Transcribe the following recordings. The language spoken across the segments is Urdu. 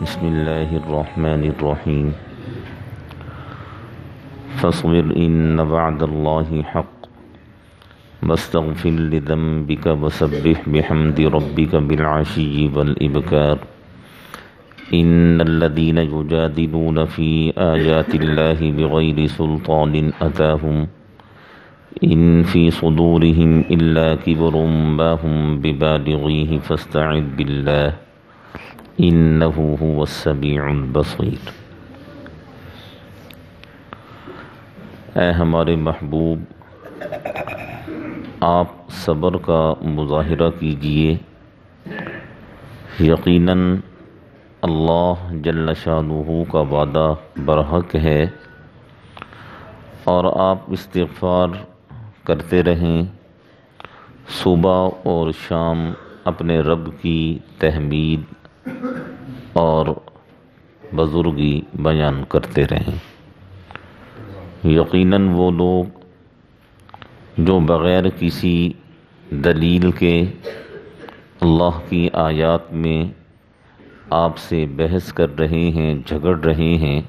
بسم اللہ الرحمن الرحیم فاصبر ان وعد اللہ حق واستغفر لذنبک وسبح بحمد ربک بالعشی والابکار ان الذین یجادلون فی آیات اللہ بغیر سلطان اتاہم ان فی صدورہم الا کبر ما ہم ببالغیہ فاستعذ باللہ انہ هو السمیع البصیر۔ اے ہمارے محبوب، آپ صبر کا مظاہرہ کیجئے، یقیناً اللہ جل شانہ کا وعدہ برحق ہے، اور آپ استغفار کرتے رہیں، صبح اور شام اپنے رب کی تحمید اور بزرگی بیان کرتے رہیں۔ یقیناً وہ لوگ جو بغیر کسی دلیل کے اللہ کی آیات میں آپ سے بحث کر رہے ہیں، جھگڑ رہے ہیں،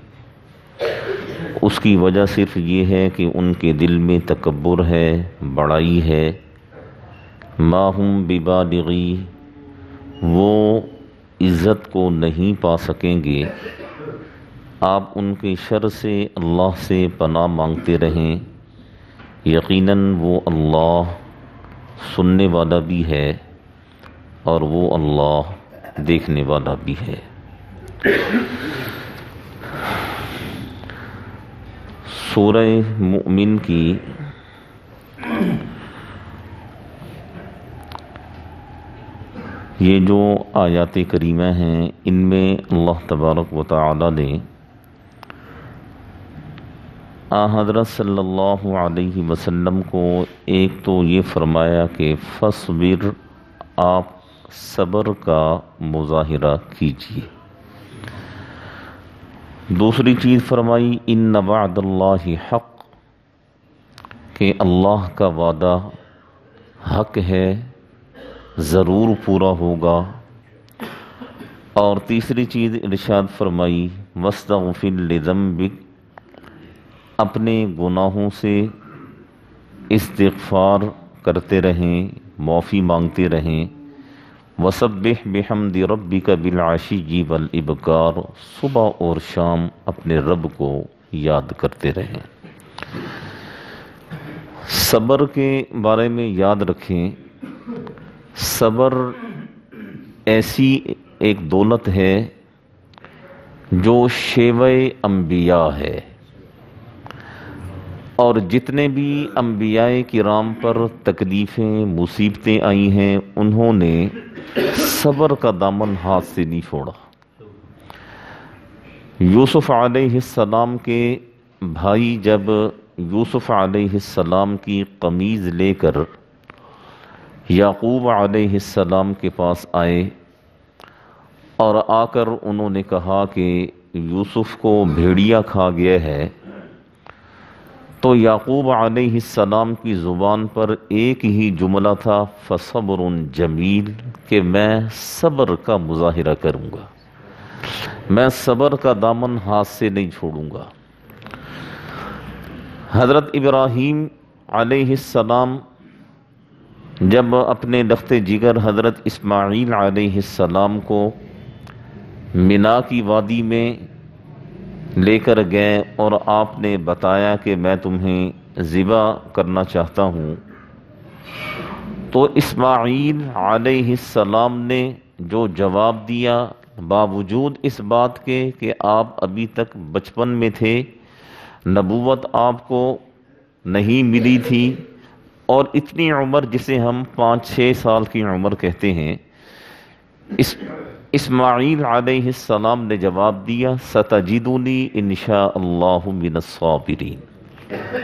اس کی وجہ صرف یہ ہے کہ ان کے دل میں تکبر ہے، بڑائی ہے۔ ما ہم ببالغی، وہ عزت کو نہیں پا سکیں گے۔ آپ ان کے شر سے اللہ سے پناہ مانگتے رہیں، یقیناً وہ اللہ سننے والا بھی ہے اور وہ اللہ دیکھنے والا بھی ہے۔ سورہ مؤمن کی یہ جو آیات کریمہ ہیں، ان میں اللہ تبارک و تعالی نے حضرت صلی اللہ علیہ وسلم کو ایک تو یہ فرمایا کہ فاصبر، آپ صبر کا مظاہرہ کیجیے۔ دوسری چیز فرمائی ان وعد اللہ حق، کہ اللہ کا وعدہ حق ہے، ضرور پورا ہوگا۔ اور تیسری چیز ارشاد فرمائی واستغفر لذنبک، اپنے گناہوں سے استغفار کرتے رہیں، معافی مانگتے رہیں۔ وسبح بحمد ربک بالعشی والابکار، صبح اور شام اپنے رب کو یاد کرتے رہیں۔ صبر کے بارے میں یاد رکھیں، صبر ایسی ایک دولت ہے جو شیوہ انبیاء ہے، اور جتنے بھی انبیاء کرام پر تکلیفیں مصیبتیں آئی ہیں، انہوں نے صبر کا دامن ہاتھ سے نہیں چھوڑا۔ یوسف علیہ السلام کے بھائی جب یوسف علیہ السلام کی قمیض لے کر یعقوب علیہ السلام کے پاس آئے اور آ کر انہوں نے کہا کہ یوسف کو بھیڑیا کھا گیا ہے، تو یعقوب علیہ السلام کی زبان پر ایک ہی جملہ تھا فصبر جمیل، کہ میں صبر کا مظاہرہ کروں گا، میں صبر کا دامن ہاتھ سے نہیں چھوڑوں گا۔ حضرت ابراہیم علیہ السلام جب اپنے لخت جگر حضرت اسماعیل علیہ السلام کو منا کی وادی میں لے کر گئے اور آپ نے بتایا کہ میں تمہیں ذبح کرنا چاہتا ہوں، تو اسماعیل علیہ السلام نے جو جواب دیا، باوجود اس بات کے کہ آپ ابھی تک بچپن میں تھے، نبوت آپ کو نہیں ملی تھی، اور اتنی عمر جسے ہم 5-6 سال کی عمر کہتے ہیں، اسماعیل علیہ السلام نے جواب دیا ستجدنی انشاء اللہ من الصابرین،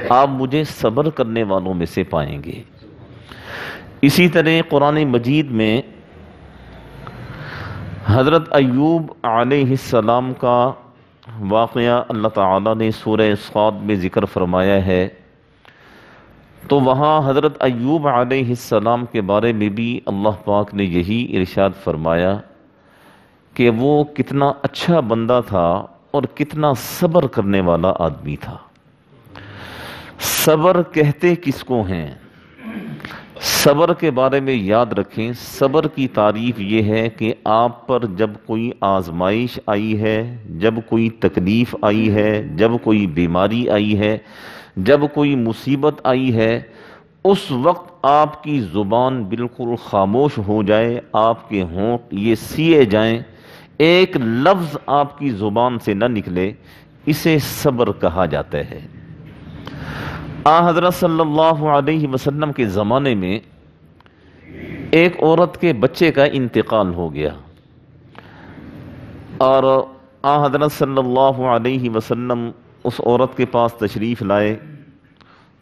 آپ مجھے صبر کرنے والوں میں سے پائیں گے۔ اسی طرح قرآن مجید میں حضرت ایوب علیہ السلام کا واقعہ اللہ تعالیٰ نے سورہ صاد میں ذکر فرمایا ہے، تو وہاں حضرت ایوب علیہ السلام کے بارے میں بھی اللہ پاک نے یہی ارشاد فرمایا کہ وہ کتنا اچھا بندہ تھا اور کتنا صبر کرنے والا آدمی تھا۔ صبر کہتے کس کو ہیں؟ صبر کے بارے میں یاد رکھیں، صبر کی تعریف یہ ہے کہ آپ پر جب کوئی آزمائش آئی ہے، جب کوئی تکلیف آئی ہے، جب کوئی بیماری آئی ہے، جب کوئی مصیبت آئی ہے، اس وقت آپ کی زبان بالکل خاموش ہو جائے، آپ کے ہونٹ یہ سیے جائیں، ایک لفظ آپ کی زبان سے نہ نکلے، اسے صبر کہا جاتا ہے۔ حضرت صلی اللہ علیہ وسلم کے زمانے میں ایک عورت کے بچے کا انتقال ہو گیا، اور حضرت صلی اللہ علیہ وسلم اس عورت کے پاس تشریف لائے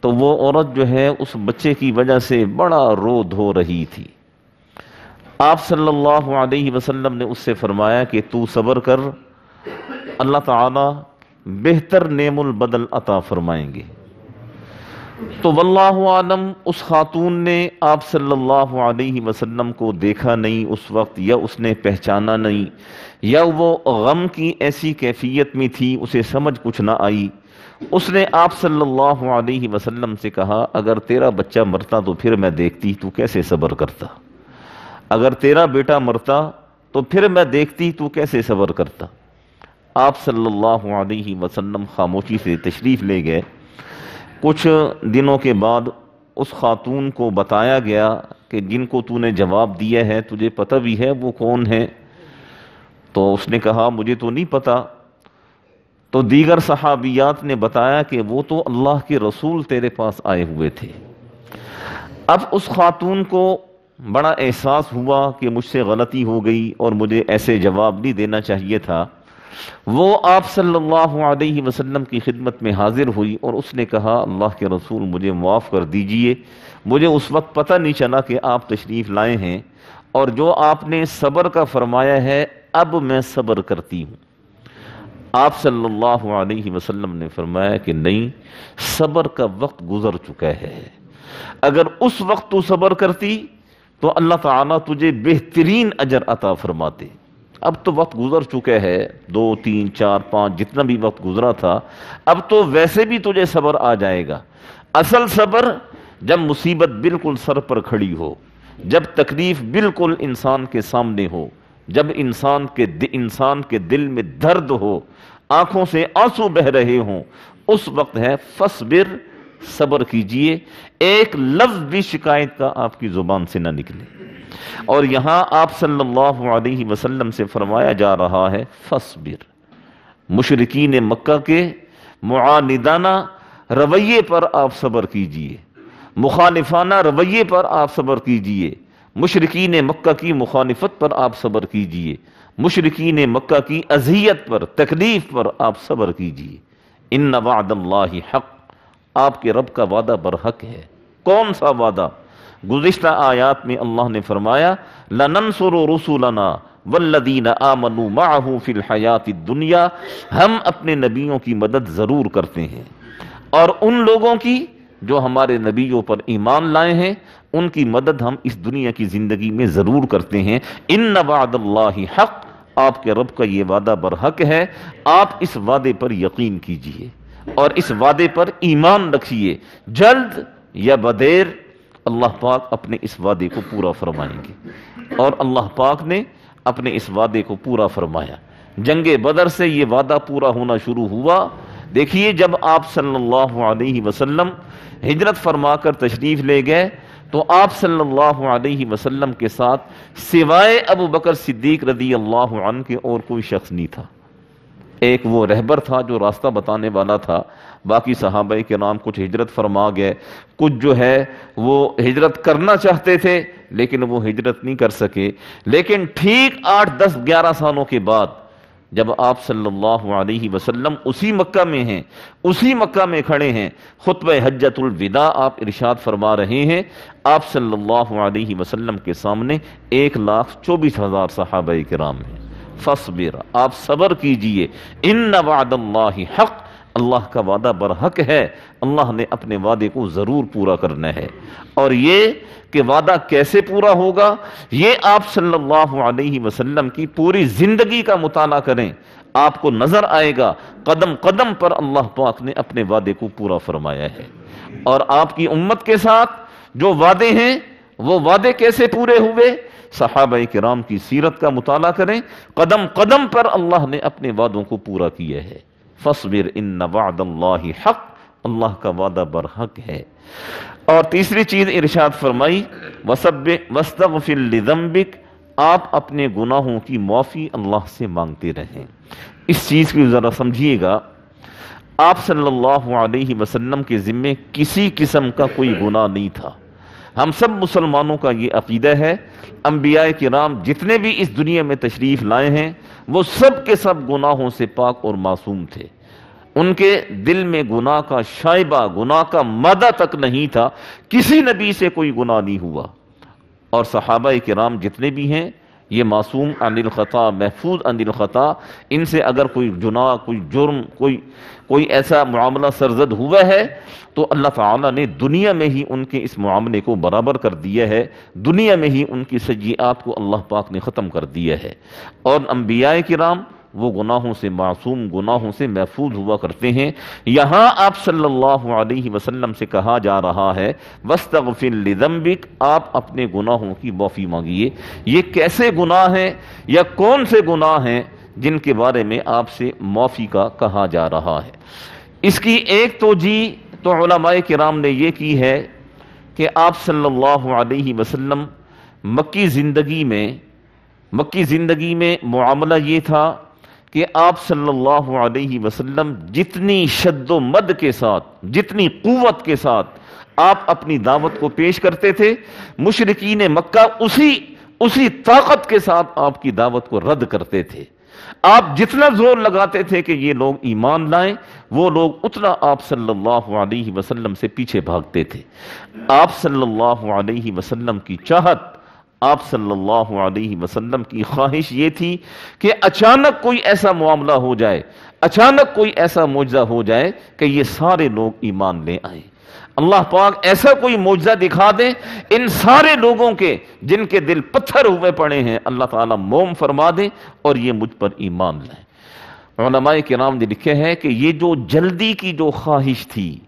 تو وہ عورت جو ہے اس بچے کی وجہ سے بڑا رو دھو رہی تھی۔ آپ صلی اللہ علیہ وسلم نے اس سے فرمایا کہ تو صبر کر، اللہ تعالیٰ بہتر نعم البدل عطا فرمائیں گے۔ تو واللہ عالم اس خاتون نے آپ صلی اللہ علیہ وسلم کو دیکھا نہیں اس وقت، یا اس نے پہچانا نہیں، یا وہ غم کی ایسی کیفیت میں تھی اسے سمجھ کچھ نہ آئی۔ اس نے آپ صلی اللہ علیہ وسلم سے کہا اگر تیرا بچہ مرتا تو پھر میں دیکھتی تو کیسے صبر کرتا، اگر تیرا بیٹا مرتا تو پھر میں دیکھتی تو کیسے صبر کرتا۔ آپ صلی اللہ علیہ وسلم خاموشی سے تشریف لے گئے۔ کچھ دنوں کے بعد اس خاتون کو بتایا گیا کہ جن کو تو نے جواب دیا ہے تجھے پتہ بھی ہے وہ کون ہے؟ تو اس نے کہا مجھے تو نہیں پتہ۔ تو دیگر صحابیات نے بتایا کہ وہ تو اللہ کے رسول تیرے پاس آئے ہوئے تھے۔ اب اس خاتون کو بڑا احساس ہوا کہ مجھ سے غلطی ہو گئی اور مجھے ایسے جواب نہیں دینا چاہیے تھا۔ وہ آپ صلی اللہ علیہ وسلم کی خدمت میں حاضر ہوئی اور اس نے کہا اللہ کے رسول مجھے معاف کر دیجئے، مجھے اس وقت پتہ نہیں چلا کہ آپ تشریف لائے ہیں، اور جو آپ نے صبر کا فرمایا ہے اب میں صبر کرتی ہوں۔ آپ صلی اللہ علیہ وسلم نے فرمایا کہ نہیں، صبر کا وقت گزر چکا ہے، اگر اس وقت تو صبر کرتی تو اللہ تعالیٰ تجھے بہترین اجر عطا فرماتے۔ اب تو وقت گزر چکا ہے، 2 3 4 5 جتنا بھی وقت گزرا تھا، اب تو ویسے بھی تجھے صبر آ جائے گا۔ اصل صبر جب مصیبت بالکل سر پر کھڑی ہو، جب تکلیف بالکل انسان کے سامنے ہو، جب انسان کے دل میں درد ہو، آنکھوں سے آنسو بہ رہے ہوں، اس وقت ہے فصبر، صبر کیجئے، ایک لفظ بھی شکایت کا آپ کی زبان سے نہ نکلے۔ اور یہاں آپ صلی اللہ علیہ وسلم سے فرمایا جا رہا ہے فصبر۔ مشرکین مکہ کے معاندانہ رویے پر آپ صبر کیجئے، مخالفانہ رویے پر آپ صبر کیجئے، مشرکین مکہ کی مخالفت پر آپ صبر کیجئے، مشرکین مکہ کی اذیت پر، تکلیف پر آپ صبر کیجئے۔ ان وعد اللہ حق، آپ کے رب کا وعدہ برحق ہے۔ کون سا وعدہ؟ گزشتہ آیات میں اللہ نے فرمایا لَنَنْصُرُ رُسُلَنَا وَالَّذِينَ آمَنُوا مَعَهُ فِي الْحَيَاةِ الدُّنْيَا، ہم اپنے نبیوں کی مدد ضرور کرتے ہیں، اور ان لوگوں کی جو ہمارے نبیوں پر ایمان لائے ہیں ان کی مدد ہم اس دنیا کی زندگی میں ضرور کرتے ہیں۔ ان وعد اللہ حق، آپ کے رب کا یہ وعدہ برحق ہے، آپ اس وعدے پر یقین کیجئے اور اس وعدے پر ایمان رکھیے، جلد یا بدیر اللہ پاک اپنے اس وعدے کو پورا فرمائیں گے۔ اور اللہ پاک نے اپنے اس وعدے کو پورا فرمایا۔ جنگ بدر سے یہ وعدہ پورا ہونا شروع ہوا۔ دیکھیے جب آپ صلی اللہ علیہ وسلم ہجرت فرما کر تشریف لے گئے تو آپ صلی اللہ علیہ وسلم کے ساتھ سوائے ابو بکر صدیق رضی اللہ عنہ کے اور کوئی شخص نہیں تھا۔ ایک وہ رہبر تھا جو راستہ بتانے والا تھا، باقی صحابہ کرام کچھ ہجرت فرما گئے، کچھ جو ہے وہ ہجرت کرنا چاہتے تھے لیکن وہ ہجرت نہیں کر سکے۔ لیکن ٹھیک 8 10 11 سالوں کے بعد جب آپ صلی اللہ علیہ وسلم اسی مکہ میں ہیں، اسی مکہ میں کھڑے ہیں، خطبہ حجۃ الوداع آپ ارشاد فرما رہے ہیں، آپ صلی اللہ علیہ وسلم کے سامنے 1,24,000 صحابہ کرام ہیں۔ فصبر، آپ صبر کیجئے، ان وعد اللہ حق، اللہ کا وعدہ برحق ہے، اللہ نے اپنے وعدے کو ضرور پورا کرنا ہے۔ اور یہ کہ وعدہ کیسے پورا ہوگا، یہ آپ صلی اللہ علیہ وسلم کی پوری زندگی کا مطالعہ کریں، آپ کو نظر آئے گا قدم قدم پر اللہ پاک نے اپنے وعدے کو پورا فرمایا ہے۔ اور آپ کی امت کے ساتھ جو وعدے ہیں وہ وعدے کیسے پورے ہوئے، صحابہ کرام کی سیرت کا مطالعہ کریں، قدم قدم پر اللہ نے اپنے وعدوں کو پورا کیا ہے۔ فاصبر ان وعد اللہ حق، اللہ کا وعدہ برحق ہے۔ اور تیسری چیز ارشاد فرمائی واستغفر لذنبک، آپ اپنے گناہوں کی معافی اللہ سے مانگتے رہیں۔ اس چیز کو ذرا سمجھیے گا، آپ صلی اللہ علیہ وسلم کے ذمے کسی قسم کا کوئی گناہ نہیں تھا۔ ہم سب مسلمانوں کا یہ عقیدہ ہے، انبیاء کرام جتنے بھی اس دنیا میں تشریف لائے ہیں وہ سب کے سب گناہوں سے پاک اور معصوم تھے، ان کے دل میں گناہ کا شائبہ، گناہ کا مادہ تک نہیں تھا، کسی نبی سے کوئی گناہ نہیں ہوا۔ اور صحابہ کرام جتنے بھی ہیں یہ معصوم عن الخطا، محفوظ عن الخطا، ان سے اگر کوئی گناہ، کوئی جرم، کوئی ایسا معاملہ سرزد ہوا ہے تو اللہ تعالیٰ نے دنیا میں ہی ان کے اس معاملے کو برابر کر دیا ہے، دنیا میں ہی ان کی سیئات کو اللہ پاک نے ختم کر دیا ہے۔ اور انبیاء کرام وہ گناہوں سے معصوم، گناہوں سے محفوظ ہوا کرتے ہیں۔ یہاں آپ صلی اللہ علیہ وسلم سے کہا جا رہا ہے واستغفر لذنبک، آپ اپنے گناہوں کی معافی مانگیے۔ یہ کیسے گناہ ہیں یا کون سے گناہ ہیں جن کے بارے میں آپ سے معافی کا کہا جا رہا ہے؟ اس کی ایک توجیہ تو علماء کرام نے یہ کی ہے کہ آپ صلی اللہ علیہ وسلم مکی زندگی میں معاملہ یہ تھا کہ آپ صلی اللہ علیہ وسلم جتنی شد و مد کے ساتھ، جتنی قوت کے ساتھ آپ اپنی دعوت کو پیش کرتے تھے، مشرکین مکہ اسی طاقت کے ساتھ آپ کی دعوت کو رد کرتے تھے۔ آپ جتنا زور لگاتے تھے کہ یہ لوگ ایمان لائیں، وہ لوگ اتنا آپ صلی اللہ علیہ وسلم سے پیچھے بھاگتے تھے۔ آپ صلی اللہ علیہ وسلم کی چاہت، آپ صلی اللہ علیہ وسلم کی خواہش یہ تھی کہ اچانک کوئی ایسا معاملہ ہو جائے، اچانک کوئی ایسا معجزہ ہو جائے کہ یہ سارے لوگ ایمان لے آئیں۔ اللہ پاک ایسا کوئی معجزہ دکھا دیں ان سارے لوگوں کے جن کے دل پتھر ہوئے پڑے ہیں، اللہ تعالیٰ موم فرما دیں اور یہ مجھ پر ایمان لائیں۔ علماء کرام نے لکھے ہیں کہ یہ جو جلدی کی جو خواہش تھی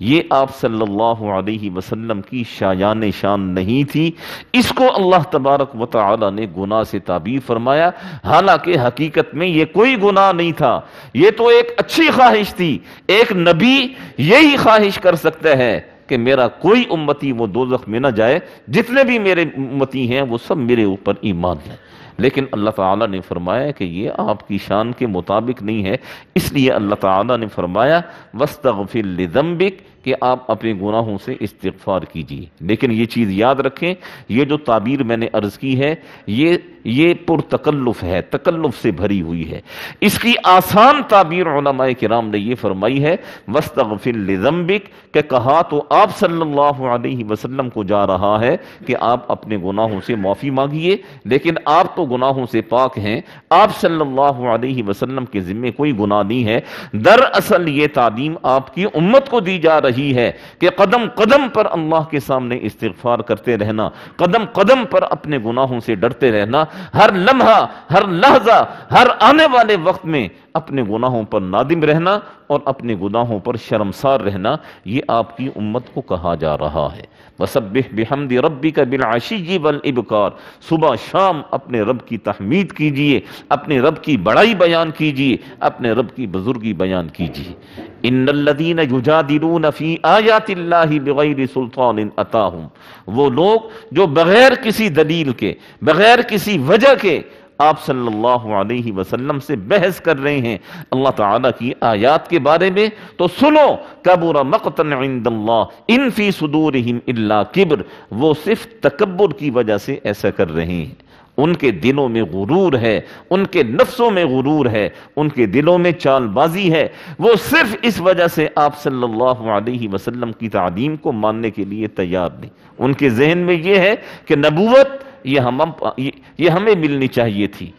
یہ آپ صلی اللہ علیہ وسلم کی شایان شان نہیں تھی، اس کو اللہ تبارک و تعالی نے گناہ سے تعبیر فرمایا، حالانکہ حقیقت میں یہ کوئی گناہ نہیں تھا، یہ تو ایک اچھی خواہش تھی۔ ایک نبی یہی خواہش کر سکتا ہے کہ میرا کوئی امتی وہ دوزخ میں نہ جائے، جتنے بھی میرے امتی ہیں وہ سب میرے اوپر ایمان لائیں۔ لیکن اللہ تعالیٰ نے فرمایا کہ یہ آپ کی شان کے مطابق نہیں ہے، اس لیے اللہ تعالیٰ نے فرمایا واستغفر لذنبک کہ آپ اپنے گناہوں سے استغفار کیجیے۔ لیکن یہ چیز یاد رکھیں، یہ جو تعبیر میں نے عرض کی ہے یہ پرتکلف ہے، تکلف سے بھری ہوئی ہے۔ اس کی آسان تعبیر علماء کرام نے یہ فرمائی ہے واستغفر لذنبک، کہ کہا تو آپ صلی اللہ علیہ وسلم کو جا رہا ہے کہ آپ اپنے گناہوں سے معافی مانگیے، لیکن آپ تو گناہوں سے پاک ہیں، آپ صلی اللہ علیہ وسلم کے ذمے کوئی گناہ نہیں ہے۔ دراصل یہ تعلیم آپ کی امت کو دی جا رہی ہے کہ قدم قدم پر اللہ کے سامنے استغفار کرتے رہنا، قدم قدم پر اپنے گناہوں سے ڈرتے رہنا، ہر لمحہ، ہر لحظہ، ہر آنے والے وقت میں اپنے گناہوں پر نادم رہنا اور اپنے گناہوں پر شرمسار رہنا، یہ آپ کی امت کو کہا جا رہا ہے۔ وَسَبِّحْ بِحَمْدِ رَبِّكَ بِالْعَشِيِّ وَالْإِبْكَارِ، صبح شام اپنے رب کی تحمید کیجئے، اپنے رب کی بڑائی بیان کیجئے، اپنے رب کی بزرگی بیان کیجئے۔ ان الذین یجادلون فی آیات اللہ بغیر سلطان اتاہم، وہ لوگ جو بغیر کسی دلیل کے، بغیر کسی وجہ کے آپ صلی اللہ علیہ وسلم سے بحث کر رہے ہیں اللہ تعالیٰ کی آیات کے بارے میں، تو سنو کبر مقتا عند اللہ ان فی صدورہم الا کبر، وہ صرف تکبر کی وجہ سے ایسا کر رہے ہیں۔ ان کے دلوں میں غرور ہے، ان کے نفسوں میں غرور ہے، ان کے دلوں میں چال بازی ہے، وہ صرف اس وجہ سے آپ صلی اللہ علیہ وسلم کی تعلیم کو ماننے کے لیے تیار نہیں۔ ان کے ذہن میں یہ ہے کہ نبوت یہ ہمیں ملنی چاہیے تھی،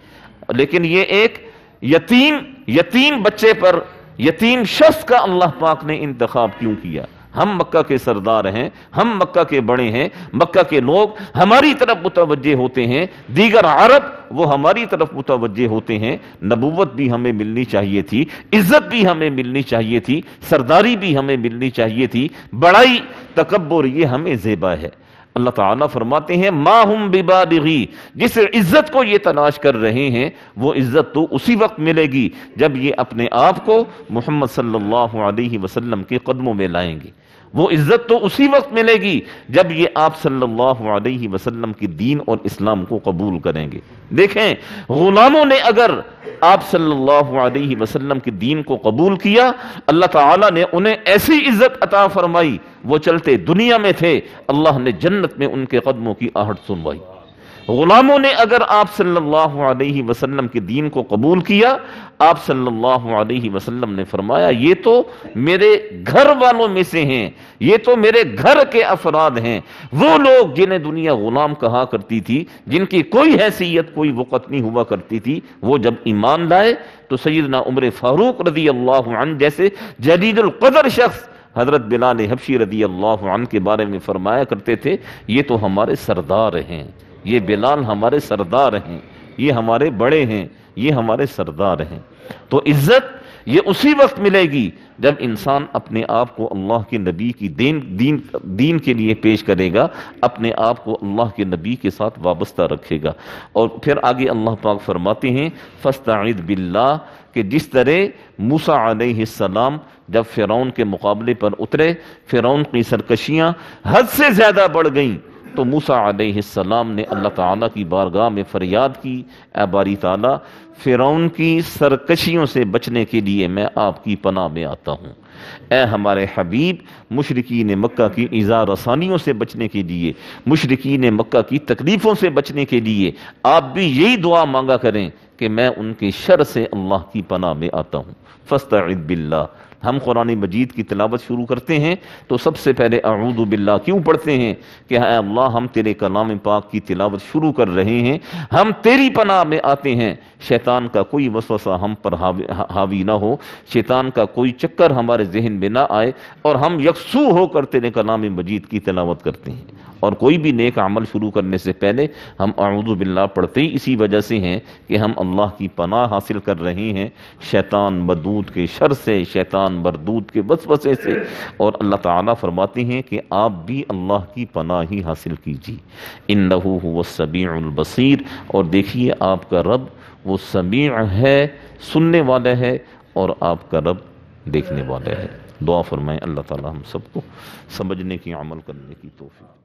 لیکن یہ ایک یتیم بچے پر یتیم شخص کا اللہ پاک نے انتخاب کیوں کیا؟ ہم مکہ کے سردار ہیں، ہم مکہ کے بڑے ہیں، مکہ کے لوگ ہماری طرف متوجہ ہوتے ہیں، دیگر عرب وہ ہماری طرف متوجہ ہوتے ہیں۔ نبوت بھی ہمیں ملنی چاہیے تھی، عزت بھی ہمیں ملنی چاہیے تھی، سرداری بھی ہمیں ملنی چاہیے تھی، بڑائی تکبر یہ ہمیں زیبا ہے۔ اللہ تعالیٰ فرماتے ہیں ما ہم ببالغی، جس عزت کو یہ تلاش کر رہے ہیں وہ عزت تو اسی وقت ملے گی جب یہ اپنے آپ کو محمد صلی اللہ علیہ وسلم کے قدموں میں لائیں گے۔ وہ عزت تو اسی وقت ملے گی جب یہ آپ صلی اللہ علیہ وسلم کی دین اور اسلام کو قبول کریں گے۔ دیکھیں غلاموں نے اگر آپ صلی اللہ علیہ وسلم کی دین کو قبول کیا، اللہ تعالیٰ نے انہیں ایسی عزت عطا فرمائی، وہ چلتے دنیا میں تھے، اللہ نے جنت میں ان کے قدموں کی آہٹ سنوائی۔ غلاموں نے اگر آپ صلی اللہ علیہ وسلم کے دین کو قبول کیا، آپ صلی اللہ علیہ وسلم نے فرمایا یہ تو میرے گھر والوں میں سے ہیں، یہ تو میرے گھر کے افراد ہیں۔ وہ لوگ جنہیں دنیا غلام کہا کرتی تھی، جن کی کوئی حیثیت کوئی وقت نہیں ہوا کرتی تھی، وہ جب ایمان لائے تو سیدنا عمر فاروق رضی اللہ عنہ جیسے جلیل القدر شخص حضرت بلال حبشی رضی اللہ عنہ کے بارے میں فرمایا کرتے تھے یہ تو ہمارے سردار ہیں، یہ بلال ہمارے سردار ہیں، یہ ہمارے بڑے ہیں، یہ ہمارے سردار ہیں۔ تو عزت یہ اسی وقت ملے گی جب انسان اپنے آپ کو اللہ کے نبی کی دین کے لیے پیش کرے گا، اپنے آپ کو اللہ کے نبی کے ساتھ وابستہ رکھے گا۔ اور پھر آگے اللہ پاک فرماتے ہیں فاستعذ باللہ، کہ جس طرح موسیٰ علیہ السلام جب فرعون کے مقابلے پر اترے، فرعون کی سرکشیاں حد سے زیادہ بڑھ گئیں، تو موسیٰ علیہ السلام نے اللہ تعالیٰ کی بارگاہ میں فریاد کی، اے باری تعالیٰ فرعون کی سرکشیوں سے بچنے کے لیے میں آپ کی پناہ میں آتا ہوں۔ اے ہمارے حبیب مشرکین مکہ کی ایذا رسانیوں سے بچنے کے لیے، مشرکین مکہ کی تکلیفوں سے بچنے کے لیے آپ بھی یہی دعا مانگا کریں کہ میں ان کے شر سے اللہ کی پناہ میں آتا ہوں۔ فاستعذ باللہ۔ ہم قرآن مجید کی تلاوت شروع کرتے ہیں تو سب سے پہلے اعوذ باللہ کیوں پڑھتے ہیں کہ اے اللہ ہم تیرے کلام پاک کی تلاوت شروع کر رہے ہیں، ہم تیری پناہ میں آتے ہیں، شیطان کا کوئی وسوسہ ہم پر حاوی نہ ہو، شیطان کا کوئی چکر ہمارے ذہن میں نہ آئے، اور ہم یکسو ہو کر تیرے کلام مجید کی تلاوت کرتے ہیں۔ اور کوئی بھی نیک عمل شروع کرنے سے پہلے ہم اعوذ باللہ پڑھتے ہی اسی وجہ سے ہیں کہ ہم اللہ کی پناہ حاصل کر رہے ہیں شیطان مردود کے شر سے، شیطان مردود کے وسوسے سے۔ اور اللہ تعالیٰ فرماتے ہیں کہ آپ بھی اللہ کی پناہ ہی حاصل کیجیے، انہ هو السمیع البصیر۔ اور دیکھیے آپ کا رب وہ سمیع ہے، سننے والا ہے، اور آپ کا رب دیکھنے والا ہے۔ دعا فرمائیں اللہ تعالیٰ ہم سب کو سمجھنے کی، عمل کرنے کی توفیق۔